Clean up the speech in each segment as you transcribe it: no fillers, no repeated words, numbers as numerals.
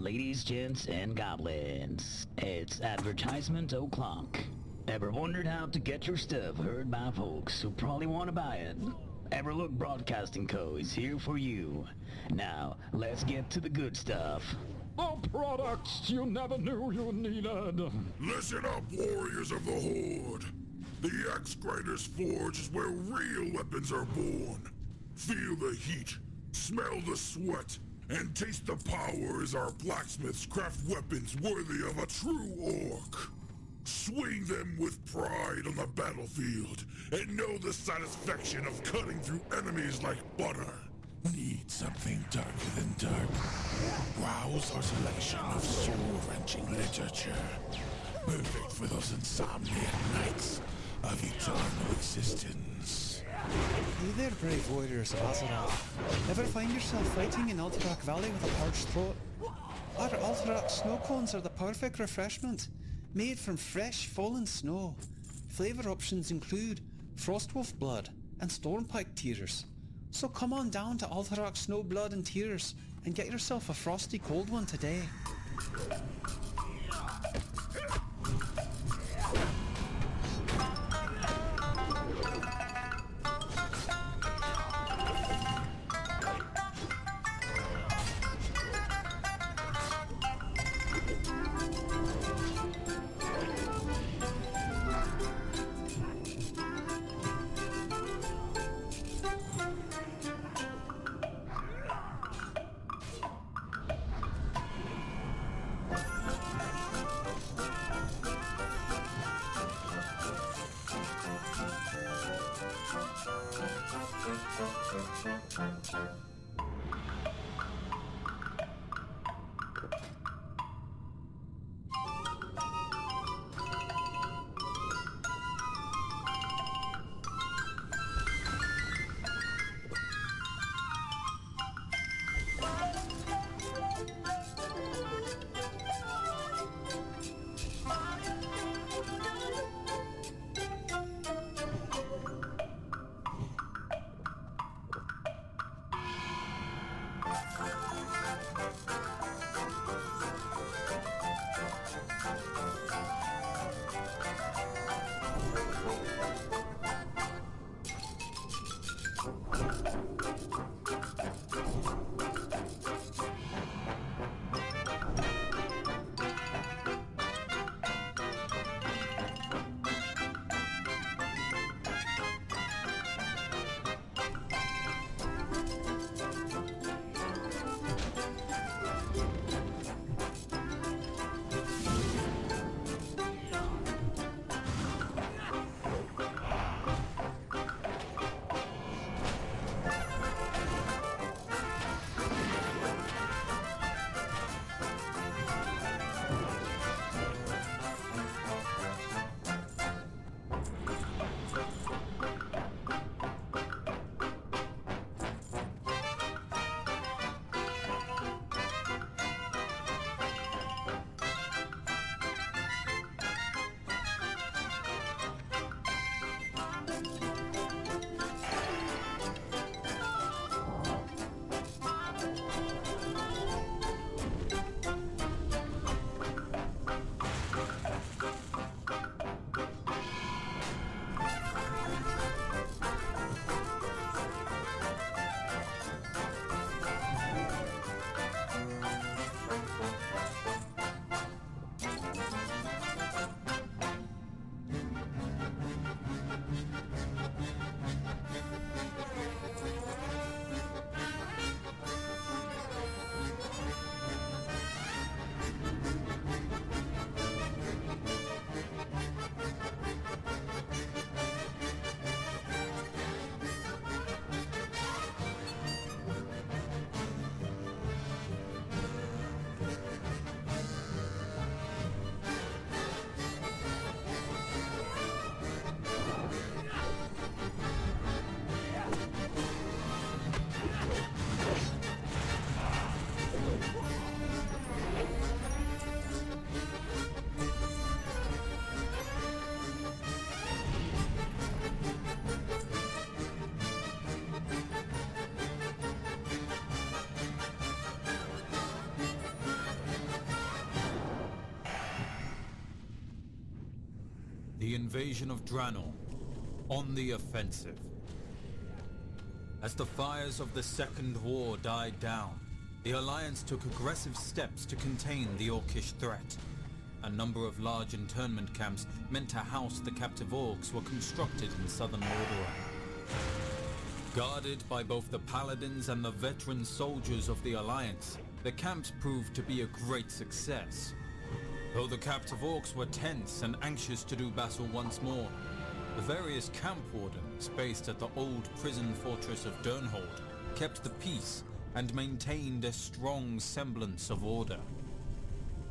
ladies, gents, and goblins. It's advertisement o'clock. Ever wondered how to get your stuff heard by folks who probably want to buy it? Everlook Broadcasting Co. is here for you. Now, let's get to the good stuff. The products you never knew you needed. Listen up, warriors of the Horde. The Axe Grinder's Forge is where real weapons are born. Feel the heat, smell the sweat, and taste the power as our blacksmiths craft weapons worthy of a true orc. Swing them with pride on the battlefield and know the satisfaction of cutting through enemies like butter. Need something darker than dark? Browse our selection of soul-wrenching literature. Perfect for those insomniac nights of eternal existence. Hey there, brave warriors of Azeroth. Ever find yourself fighting in Alterac Valley with a parched throat? Our Alterac snow cones are the perfect refreshment, made from fresh, fallen snow. Flavour options include Frostwolf Blood and Stormpike Tears. So come on down to Alterac Snow Blood and Tears and get yourself a frosty cold one today. The invasion of Draenor, on the offensive. As the fires of the Second War died down, the Alliance took aggressive steps to contain the Orcish threat. A number of large internment camps meant to house the captive orcs were constructed in southern Lordaeron. Guarded by both the paladins and the veteran soldiers of the Alliance, the camps proved to be a great success. Though the captive orcs were tense and anxious to do battle once more, the various camp wardens based at the old prison fortress of Durnhold kept the peace and maintained a strong semblance of order.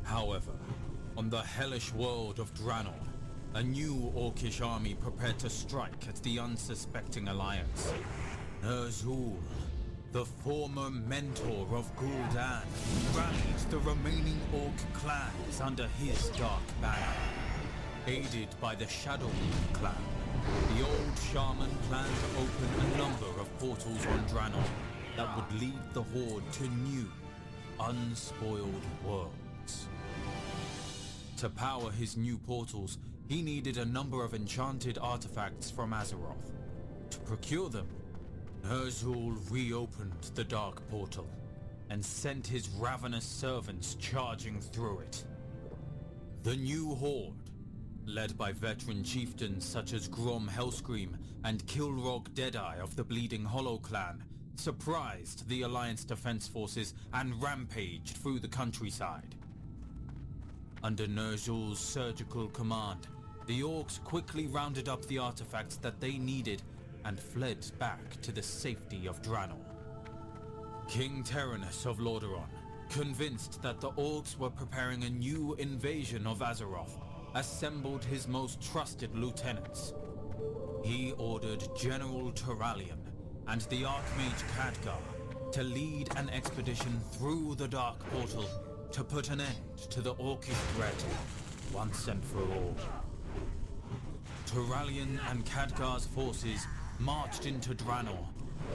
However, on the hellish world of Draenor, a new Orcish army prepared to strike at the unsuspecting Alliance. Ner'zhul, the former mentor of Gul'dan, rallied the remaining Orc clans under his dark banner. Aided by the Shadowmoon clan, the old shaman planned to open a number of portals on Draenor that would lead the Horde to new, unspoiled worlds. To power his new portals, he needed a number of enchanted artifacts from Azeroth. To procure them, Ner'zhul reopened the Dark Portal and sent his ravenous servants charging through it. The new Horde, led by veteran chieftains such as Grom Hellscream and Kilrog Deadeye of the Bleeding Hollow clan, surprised the Alliance defense forces and rampaged through the countryside. Under Ner'zhul's surgical command, the Orcs quickly rounded up the artifacts that they needed and fled back to the safety of Draenor. King Terenas of Lordaeron, convinced that the Orcs were preparing a new invasion of Azeroth, assembled his most trusted lieutenants. He ordered General Turalyon and the Archmage Khadgar to lead an expedition through the Dark Portal to put an end to the Orcish threat once and for all. Turalyon and Khadgar's forces marched into Draenor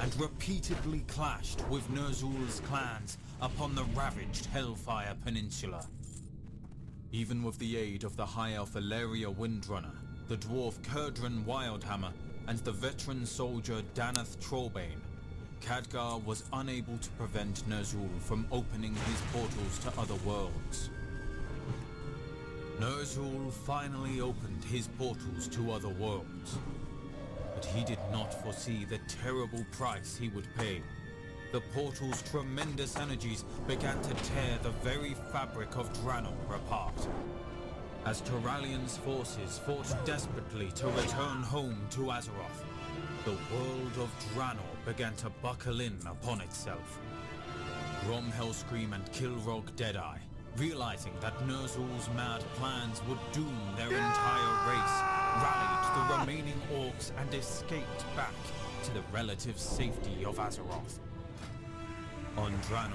and repeatedly clashed with Ner'zhul's clans upon the ravaged Hellfire Peninsula. Even with the aid of the High Elf Ilaria Windrunner, the dwarf Kurdran Wildhammer, and the veteran soldier Danath Trollbane, Khadgar was unable to prevent Ner'zhul from opening his portals to other worlds. Ner'zhul finally opened his portals to other worlds, but he did not foresee the terrible price he would pay. The portal's tremendous energies began to tear the very fabric of Draenor apart. As Turalyon's forces fought desperately to return home to Azeroth, the world of Draenor began to buckle in upon itself. Grom Hellscream and Kilrog Deadeye, realizing that Ner'zhul's mad plans would doom their entire race, rallied the remaining Orcs and escaped back to the relative safety of Azeroth. On Draenor,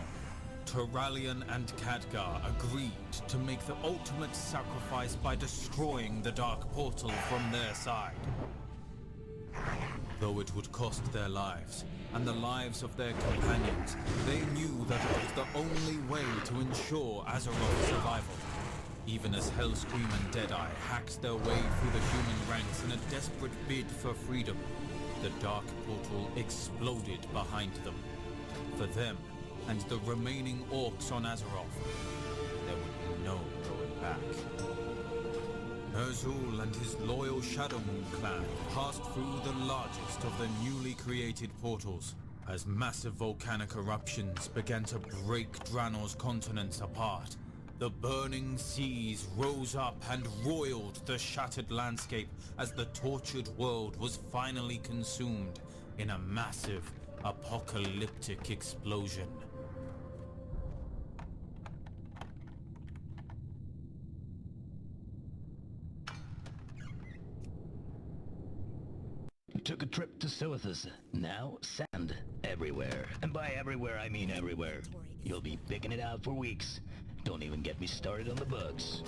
Turalyon and Khadgar agreed to make the ultimate sacrifice by destroying the Dark Portal from their side. Though it would cost their lives, and the lives of their companions, they knew that it was the only way to ensure Azeroth's survival. Even as Hellscream and Deadeye hacked their way through the human ranks in a desperate bid for freedom, the Dark Portal exploded behind them. For them, and the remaining Orcs on Azeroth, there would be no going back. Ner'zhul and his loyal Shadowmoon clan passed through the largest of the newly created portals, as massive volcanic eruptions began to break Draenor's continents apart. The burning seas rose up and roiled the shattered landscape as the tortured world was finally consumed in a massive, apocalyptic explosion. Took a trip to Sothis. Now, sand everywhere. And by everywhere, I mean everywhere. You'll be picking it out for weeks. Don't even get me started on the bugs.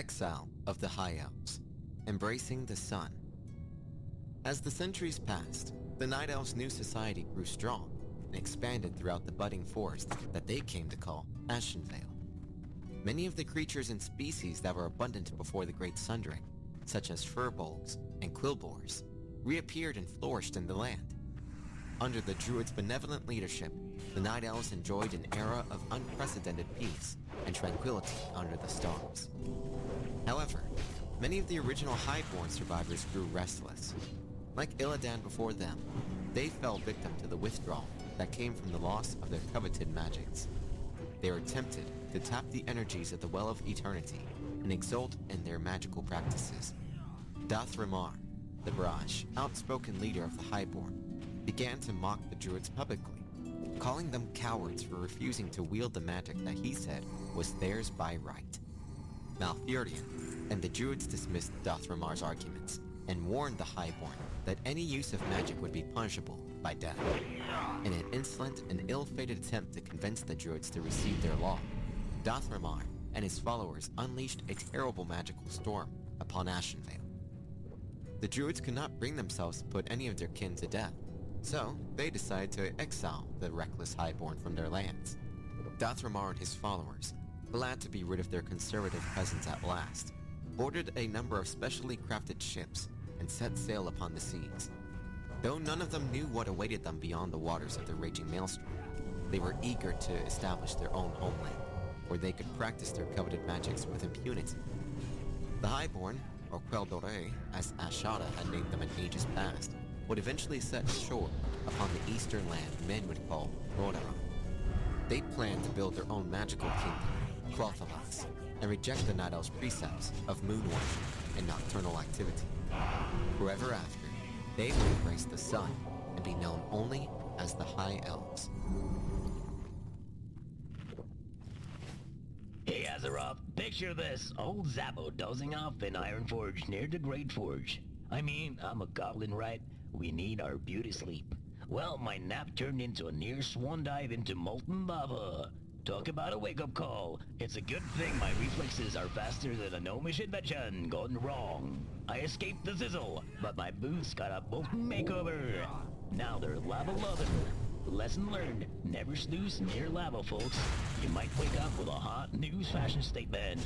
Exile of the High Elves, embracing the sun. As the centuries passed, the Night Elves' new society grew strong and expanded throughout the budding forest that they came to call Ashenvale. Many of the creatures and species that were abundant before the Great Sundering, such as furbolgs and quillboars, reappeared and flourished in the land. Under the Druids' benevolent leadership, the Night Elves enjoyed an era of unprecedented peace and tranquility under the stars. However, many of the original Highborn survivors grew restless. Like Illidan before them, they fell victim to the withdrawal that came from the loss of their coveted magics. They were tempted to tap the energies of the Well of Eternity and exult in their magical practices. Dathramar, the brash, outspoken leader of the Highborn, began to mock the Druids publicly, calling them cowards for refusing to wield the magic that he said was theirs by right. Malfurion and the Druids dismissed Dathramar's arguments and warned the Highborn that any use of magic would be punishable by death. In an insolent and ill-fated attempt to convince the Druids to receive their law, Dathramar and his followers unleashed a terrible magical storm upon Ashenvale. The Druids could not bring themselves to put any of their kin to death, so they decided to exile the reckless Highborn from their lands. Dathramar and his followers, glad to be rid of their conservative peasants at last, boarded a number of specially crafted ships and set sail upon the seas. Though none of them knew what awaited them beyond the waters of the raging maelstrom, they were eager to establish their own homeland, where they could practice their coveted magics with impunity. The Highborn, or Queldore, as Ashada had named them in ages past, would eventually set shore upon the eastern land men would call Rodaran. They planned to build their own magical kingdom, Clothalas, and reject the Night Elves' precepts of moon worship and nocturnal activity. Forever after, they would embrace the sun and be known only as the High Elves. Hey Azeroth, picture this. Old Zappo dozing off in Ironforge near the Great Forge. I mean, I'm a goblin, right? We need our beauty sleep. Well, my nap turned into a near swan dive into molten lava. Talk about a wake-up call. It's a good thing my reflexes are faster than a gnomish invention gone wrong. I escaped the sizzle, but my boots got a molten makeover. Now they're lava-loving. Lesson learned, never snooze near lava, folks. You might wake up with a hot news fashion statement.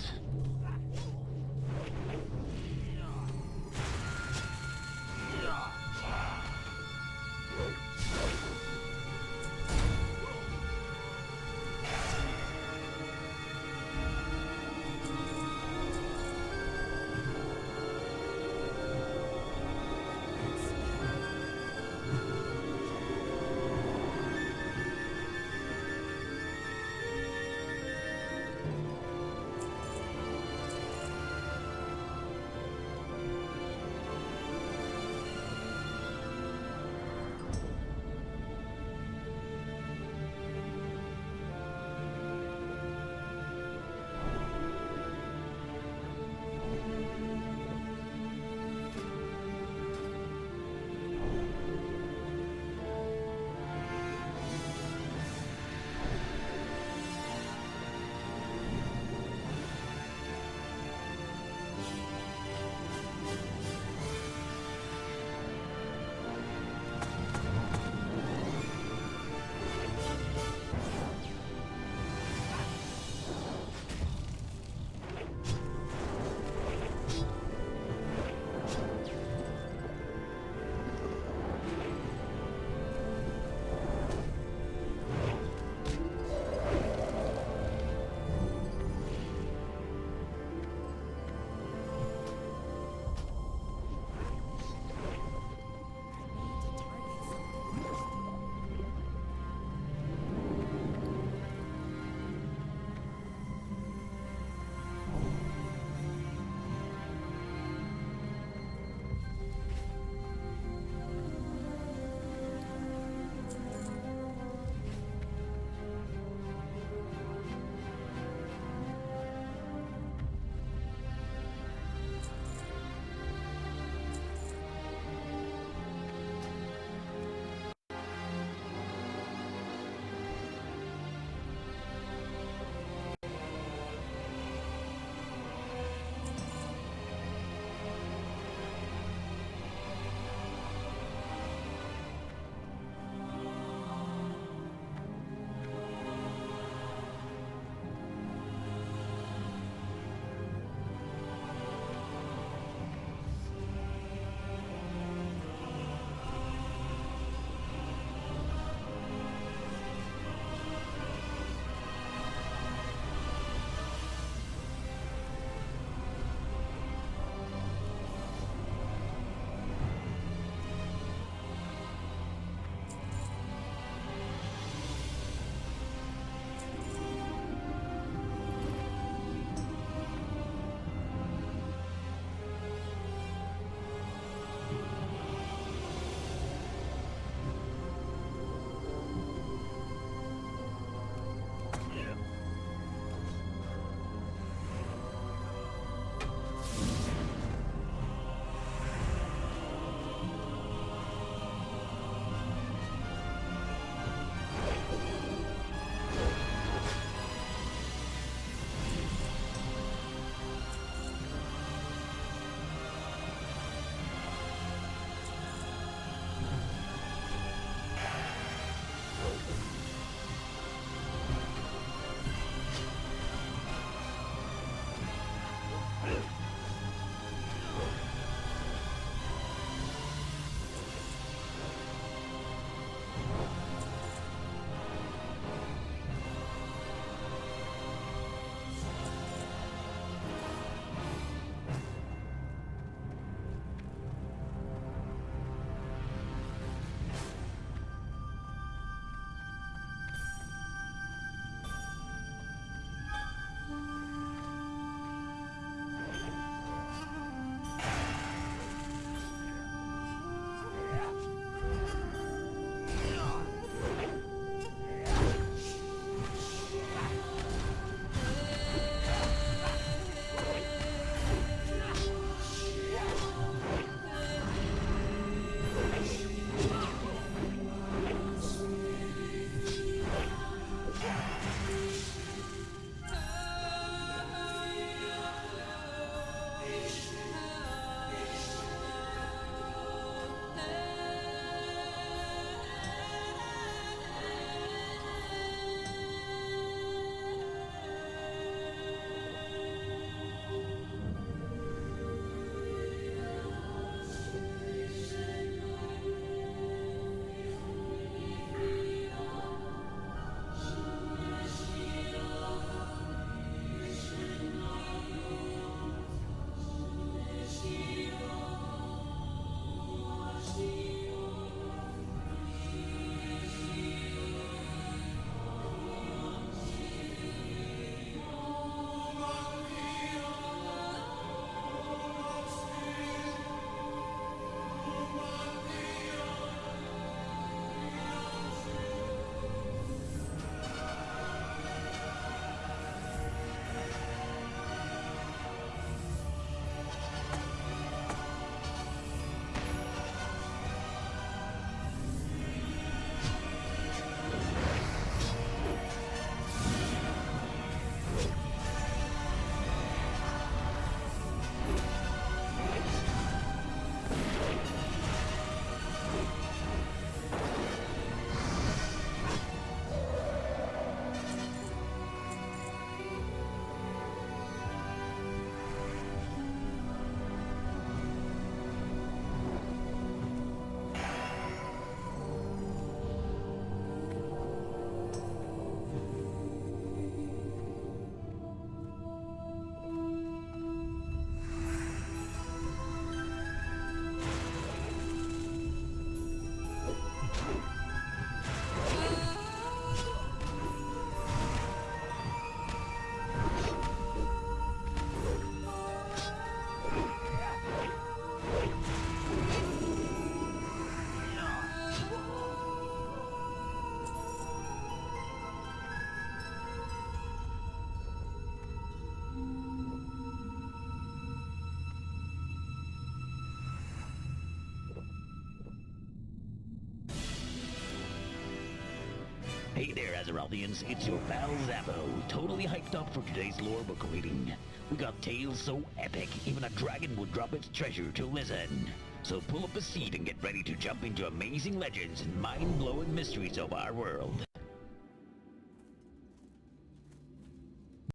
Hey there, Azerothians, it's your pal Zappo, totally hyped up for today's lore book reading. We got tales so epic, even a dragon would drop its treasure to listen. So pull up a seat and get ready to jump into amazing legends and mind-blowing mysteries of our world.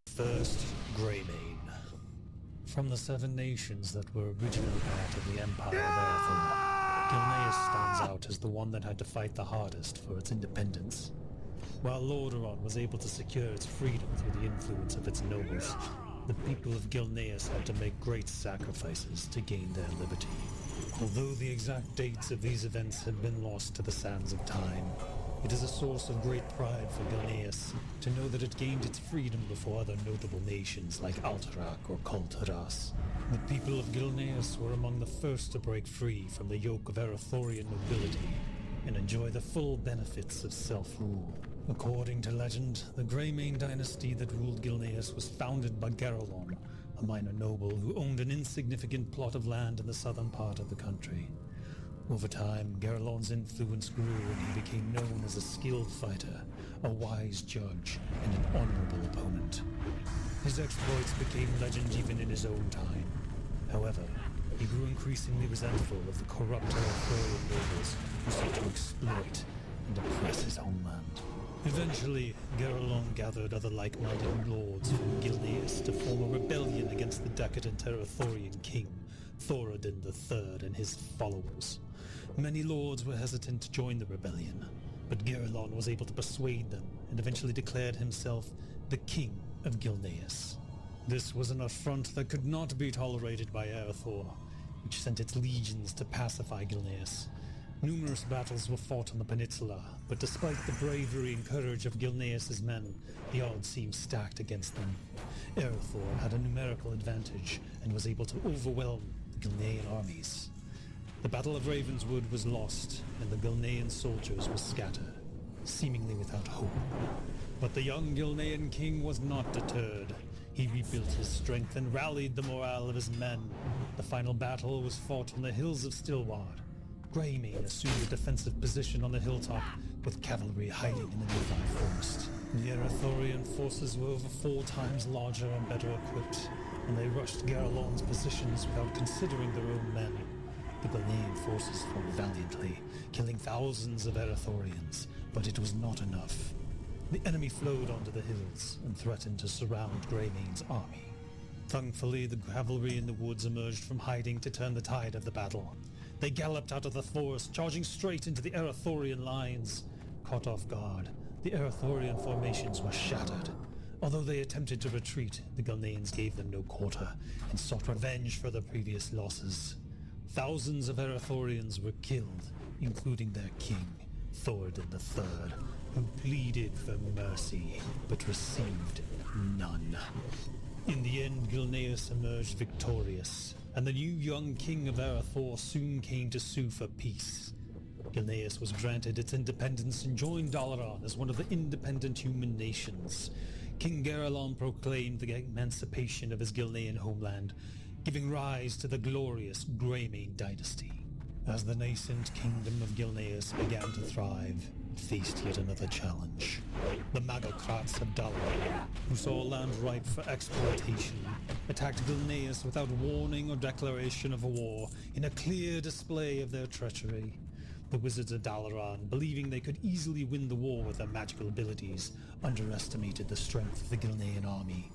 First, Greymane. From the 7 nations that were originally part of the Empire of Earthel, Gilneas stands out as the one that had to fight the hardest for its independence. While Lordaeron was able to secure its freedom through the influence of its nobles, the people of Gilneas had to make great sacrifices to gain their liberty. Although the exact dates of these events have been lost to the sands of time, it is a source of great pride for Gilneas to know that it gained its freedom before other notable nations like Alterac or Kulturas. The people of Gilneas were among the first to break free from the yoke of Arathorian nobility and enjoy the full benefits of self-rule. According to legend, the Greymane dynasty that ruled Gilneas was founded by Garelon, a minor noble who owned an insignificant plot of land in the southern part of the country. Over time, Garelon's influence grew and he became known as a skilled fighter, a wise judge, and an honorable opponent. His exploits became legend even in his own time. However, he grew increasingly resentful of the corrupt Arathorian nobles who sought to exploit and oppress his homeland. Eventually, Garelon gathered other like-minded lords from Gilneas to form a rebellion against the decadent Arathorian king, Thoradin III, and his followers. Many lords were hesitant to join the rebellion, but Garelon was able to persuade them and eventually declared himself the King of Gilneas. This was an affront that could not be tolerated by Arathor, which sent its legions to pacify Gilneas. Numerous battles were fought on the peninsula, but despite the bravery and courage of Gilneas' men, the odds seemed stacked against them. Arathor had a numerical advantage and was able to overwhelm the Gilnean armies. The Battle of Ravenswood was lost, and the Gilnean soldiers were scattered, seemingly without hope. But the young Gilnean king was not deterred. He rebuilt his strength and rallied the morale of his men. The final battle was fought on the hills of Stillward. Greymane assumed a defensive position on the hilltop, with cavalry hiding in the nearby forest. The Arathorian forces were over 4 times larger and better equipped, and they rushed Garelon's positions without considering their own men. The Gilnean forces fought valiantly, killing thousands of Arathorians, but it was not enough. The enemy flowed onto the hills and threatened to surround Greymane's army. Thankfully, the cavalry in the woods emerged from hiding to turn the tide of the battle. They galloped out of the forest, charging straight into the Arathorian lines. Caught off guard, the Arathorian formations were shattered. Although they attempted to retreat, the Gilneans gave them no quarter and sought revenge for their previous losses. Thousands of Arathorians were killed, including their king, Thoradin III, who pleaded for mercy, but received none. In the end, Gilneas emerged victorious, and the new young king of Arathor soon came to sue for peace. Gilneas was granted its independence and joined Dalaran as one of the independent human nations. King Garelon proclaimed the emancipation of his Gilnean homeland, giving rise to the glorious Greymane dynasty. As the nascent kingdom of Gilneas began to thrive, it faced yet another challenge. The Magocrats of Dalaran, who saw land ripe for exploitation, attacked Gilneas without warning or declaration of war, in a clear display of their treachery. The wizards of Dalaran, believing they could easily win the war with their magical abilities, underestimated the strength of the Gilnean army.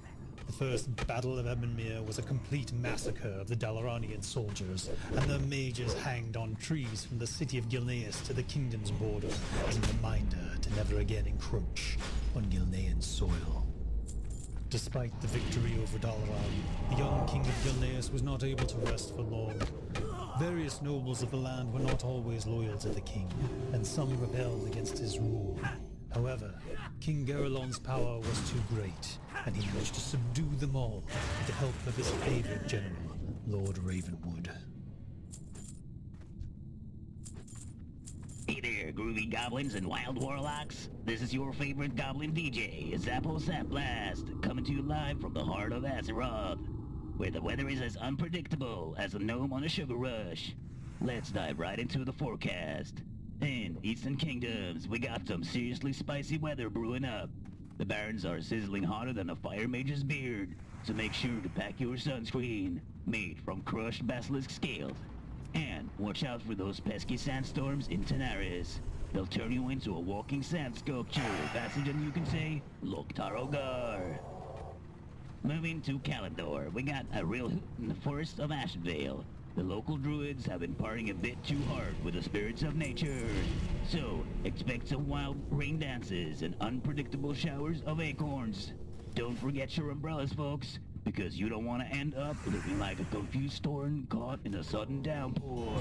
The first Battle of Ebonmere was a complete massacre of the Dalaranian soldiers, and their mages hanged on trees from the city of Gilneas to the kingdom's border as a reminder to never again encroach on Gilnean soil. Despite the victory over Dalaran, the young king of Gilneas was not able to rest for long. Various nobles of the land were not always loyal to the king, and some rebelled against his rule. However, King Garelon's power was too great, and he managed to subdue them all with the help of his favorite general, Lord Ravenwood. Hey there, groovy goblins and wild warlocks. This is your favorite goblin DJ, Zappo Sapblast, coming to you live from the heart of Azeroth, where the weather is as unpredictable as a gnome on a sugar rush. Let's dive right into the forecast. In Eastern Kingdoms, we got some seriously spicy weather brewing up. The barrens are sizzling hotter than a fire mage's beard, so make sure to pack your sunscreen, made from crushed basilisk scales. And watch out for those pesky sandstorms in Tenaris. They'll turn you into a walking sand sculpture, faster than you can say, Loktarogar. Moving to Kalador, we got a real hoot in the forest of Ashvale. The local druids have been partying a bit too hard with the spirits of nature. So, expect some wild rain dances and unpredictable showers of acorns. Don't forget your umbrellas, folks, because you don't want to end up looking like a confused storm caught in a sudden downpour.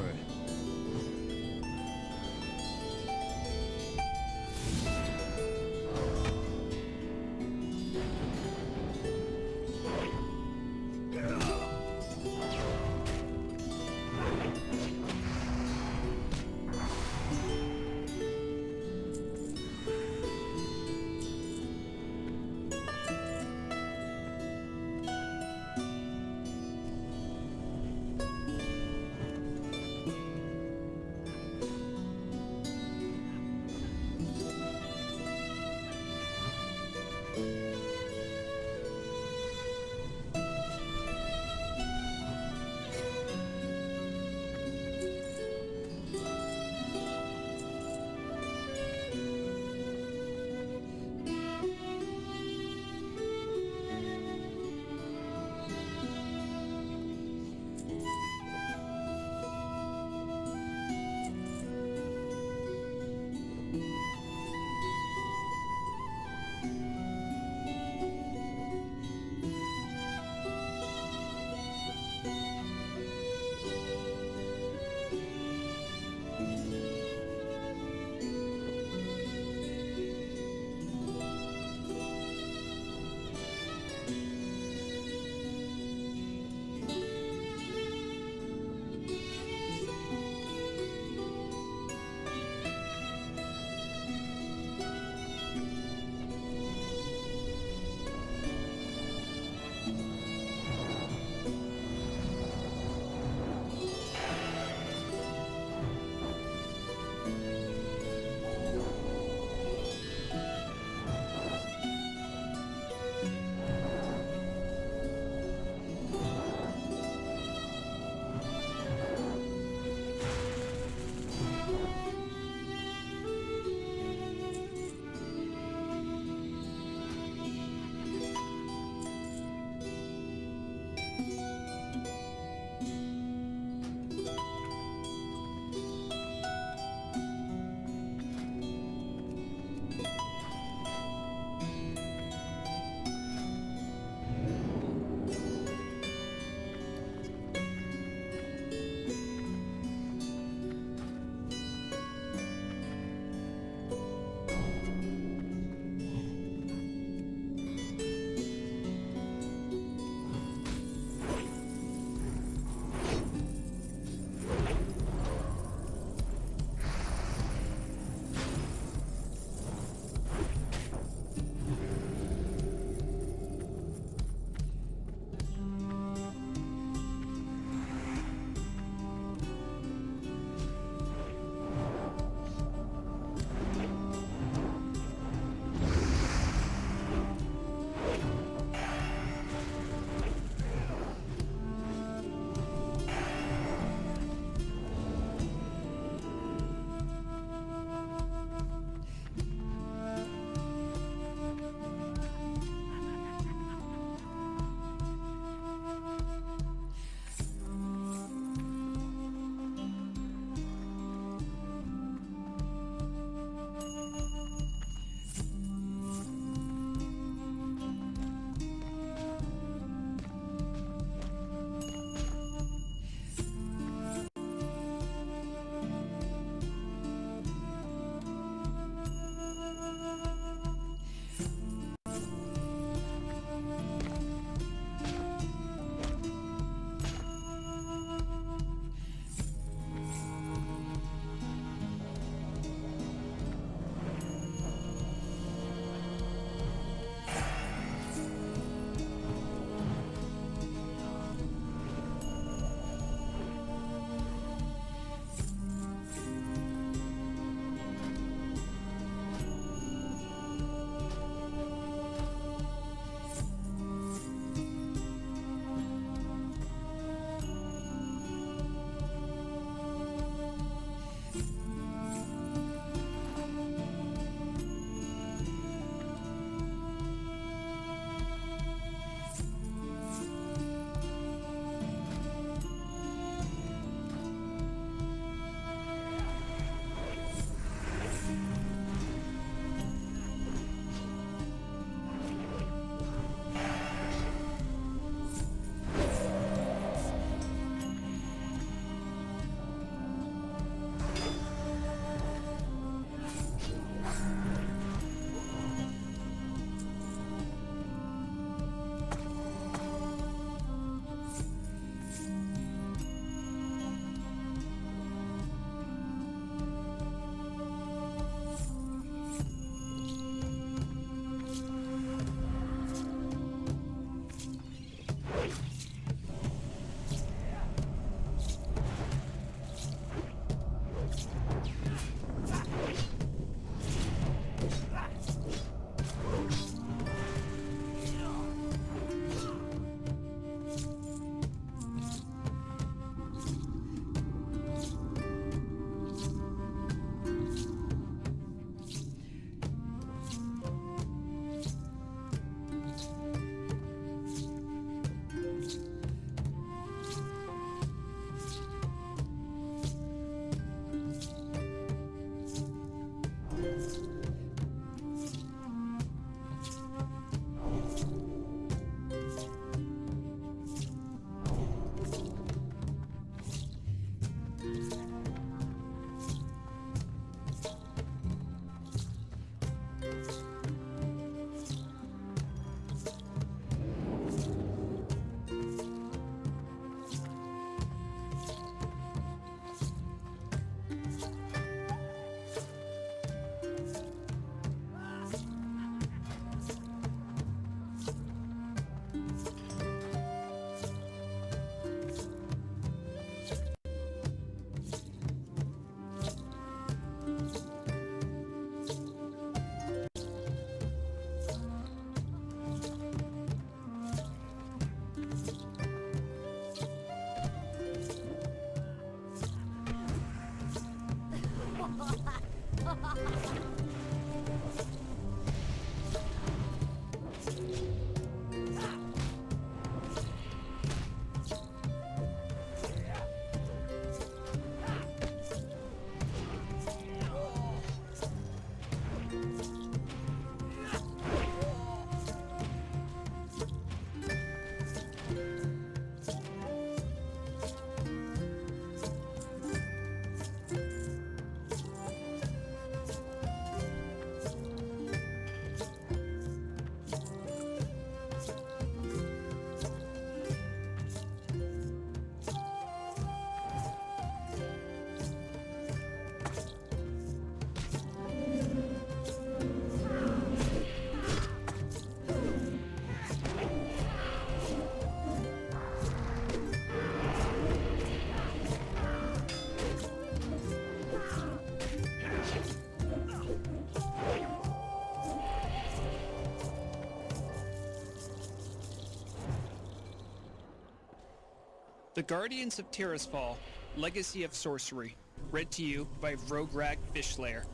The Guardians of Tirisfal, Legacy of Sorcery, read to you by Rograg Fishslayer.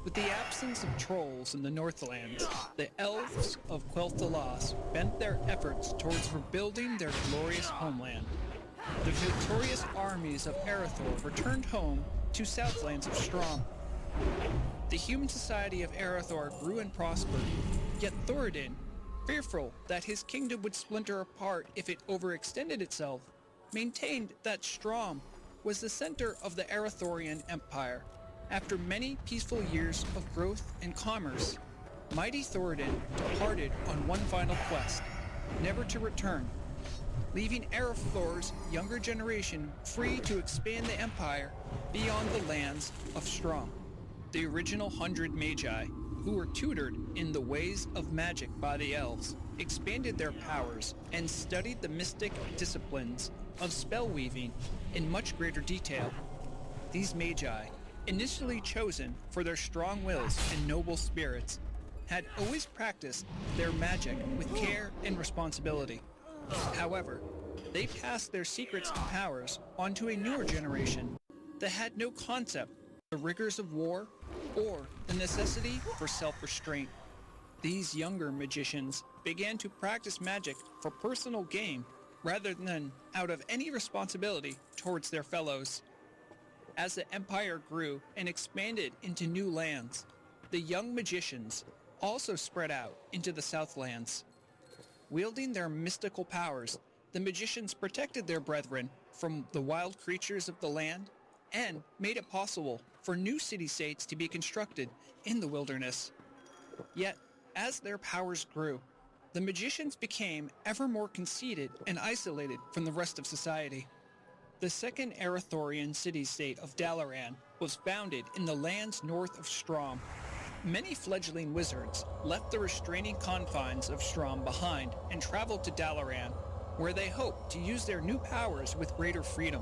With the absence of trolls in the Northlands, the elves of Quel'Thalas bent their efforts towards rebuilding their glorious homeland. The victorious armies of Arathor returned home to Southlands of Strom. The human society of Arathor grew and prospered, yet Thoradin, fearful that his kingdom would splinter apart if it overextended itself, maintained that Strom was the center of the Arathorian Empire. After many peaceful years of growth and commerce, mighty Thoradin departed on one final quest, never to return, leaving Arathor's younger generation free to expand the empire beyond the lands of Strom. The original 100 Magi, who were tutored in the ways of magic by the elves, expanded their powers and studied the mystic disciplines of spellweaving in much greater detail. These Magi, initially chosen for their strong wills and noble spirits, had always practiced their magic with care and responsibility. However, they passed their secrets and powers onto a newer generation that had no concept of the rigors of war or the necessity for self-restraint. These younger magicians began to practice magic for personal gain rather than out of any responsibility towards their fellows. As the empire grew and expanded into new lands, the young magicians also spread out into the Southlands. Wielding their mystical powers, the magicians protected their brethren from the wild creatures of the land and made it possible for new city-states to be constructed in the wilderness. Yet, as their powers grew, the magicians became ever more conceited and isolated from the rest of society. The second Arathorian city-state of Dalaran was founded in the lands north of Strom. Many fledgling wizards left the restraining confines of Strom behind and traveled to Dalaran, where they hoped to use their new powers with greater freedom.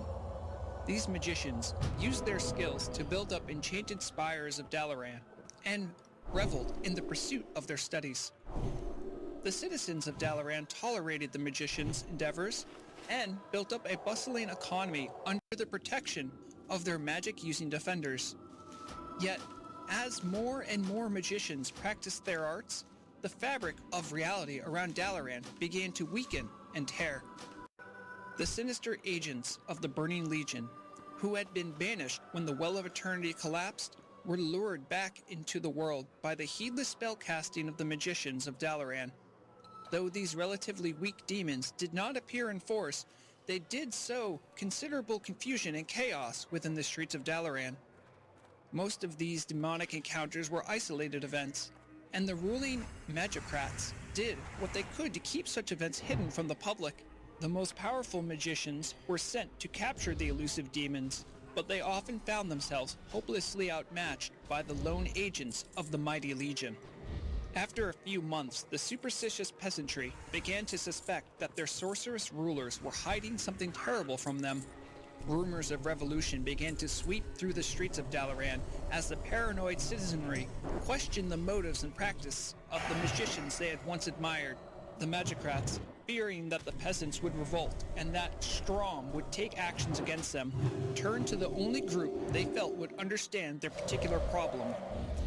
These magicians used their skills to build up enchanted spires of Dalaran and reveled in the pursuit of their studies. The citizens of Dalaran tolerated the magicians' endeavors and built up a bustling economy under the protection of their magic-using defenders. Yet, as more and more magicians practiced their arts, the fabric of reality around Dalaran began to weaken and tear. The sinister agents of the Burning Legion, who had been banished when the Well of Eternity collapsed, were lured back into the world by the heedless spellcasting of the magicians of Dalaran. Though these relatively weak demons did not appear in force, they did sow considerable confusion and chaos within the streets of Dalaran. Most of these demonic encounters were isolated events, and the ruling magicrats did what they could to keep such events hidden from the public. The most powerful magicians were sent to capture the elusive demons, but they often found themselves hopelessly outmatched by the lone agents of the mighty Legion. After a few months, the superstitious peasantry began to suspect that their sorceress rulers were hiding something terrible from them. Rumors of revolution began to sweep through the streets of Dalaran as the paranoid citizenry questioned the motives and practice of the magicians they had once admired. The magicrats, fearing that the peasants would revolt and that Strom would take actions against them, turned to the only group they felt would understand their particular problem,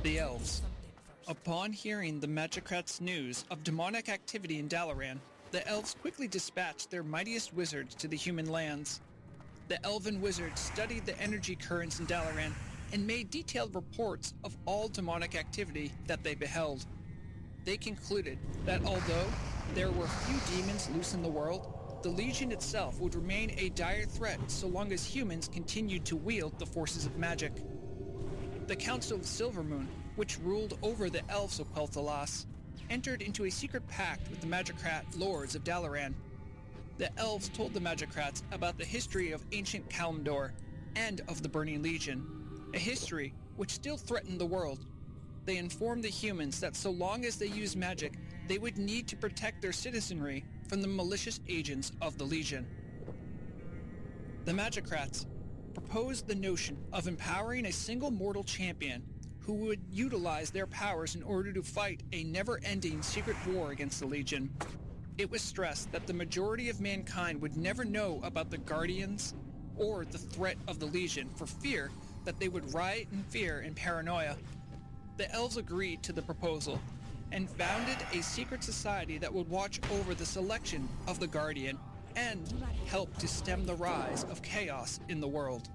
the elves. Upon hearing the magicrats' news of demonic activity in Dalaran, the elves quickly dispatched their mightiest wizards to the human lands. The elven wizards studied the energy currents in Dalaran and made detailed reports of all demonic activity that they beheld. They concluded that although there were few demons loose in the world, the Legion itself would remain a dire threat so long as humans continued to wield the forces of magic. The Council of Silvermoon, which ruled over the elves of Quel'Thalas, entered into a secret pact with the magicrat lords of Dalaran. The elves told the magicrats about the history of ancient Kalimdor and of the Burning Legion, a history which still threatened the world. They informed the humans that so long as they used magic, they would need to protect their citizenry from the malicious agents of the Legion. The magicrats proposed the notion of empowering a single mortal champion who would utilize their powers in order to fight a never-ending secret war against the Legion. It was stressed that the majority of mankind would never know about the Guardians or the threat of the Legion for fear that they would riot in fear and paranoia. The elves agreed to the proposal and founded a secret society that would watch over the selection of the Guardian and help to stem the rise of chaos in the world.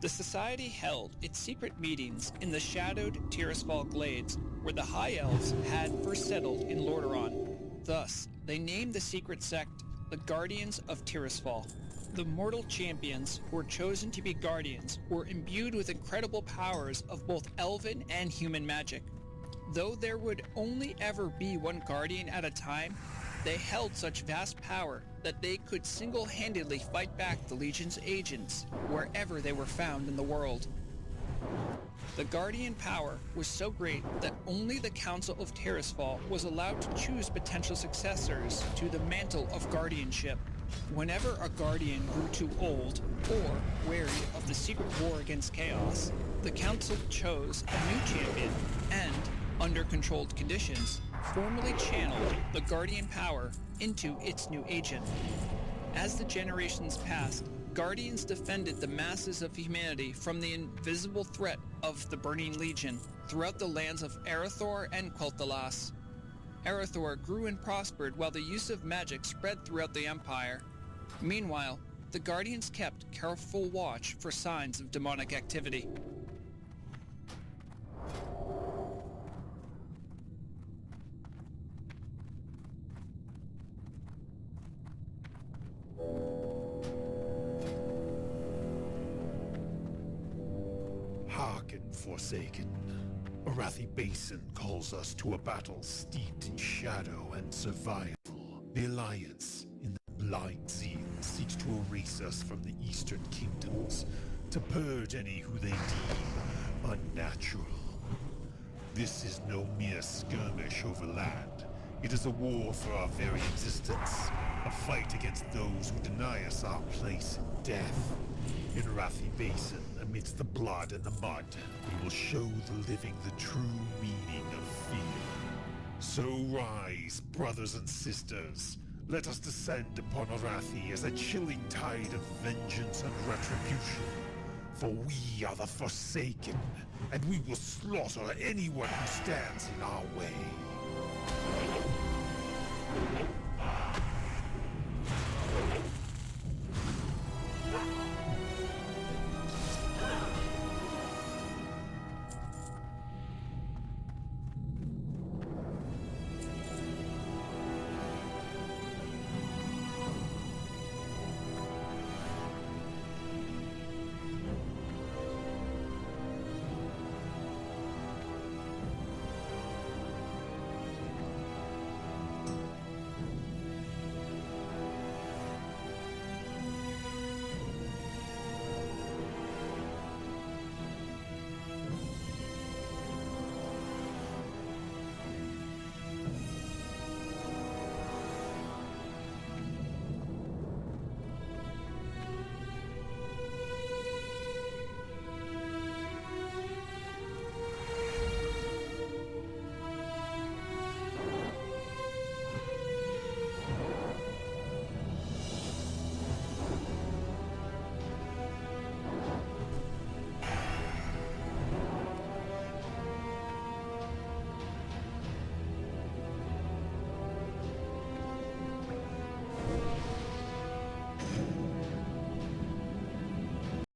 The society held its secret meetings in the shadowed Tirisfal Glades, where the High Elves had first settled in Lordaeron. Thus, they named the secret sect the Guardians of Tirisfal. The mortal champions who were chosen to be guardians were imbued with incredible powers of both elven and human magic. Though there would only ever be one guardian at a time, they held such vast power that they could single-handedly fight back the Legion's agents wherever they were found in the world. The Guardian power was so great that only the Council of Tirisfal was allowed to choose potential successors to the mantle of guardianship. Whenever a Guardian grew too old or wary of the secret war against chaos, the Council chose a new champion and, under controlled conditions, formally channeled the Guardian power into its new agent. As the generations passed, Guardians defended the masses of humanity from the invisible threat of the Burning Legion throughout the lands of Arathor and Quel'Thalas. Arathor grew and prospered while the use of magic spread throughout the Empire. Meanwhile, the Guardians kept careful watch for signs of demonic activity. Hearken, Forsaken. Arathi Basin calls us to a battle steeped in shadow and survival. The Alliance, in the blind zeal, seeks to erase us from the Eastern Kingdoms, to purge any who they deem unnatural. This is no mere skirmish over land. It is a war for our very existence, a fight against those who deny us our place in death. In Arathi Basin, amidst the blood and the mud, we will show the living the true meaning of fear. So rise, brothers and sisters. Let us descend upon Arathi as a chilling tide of vengeance and retribution. For we are the Forsaken, and we will slaughter anyone who stands in our way.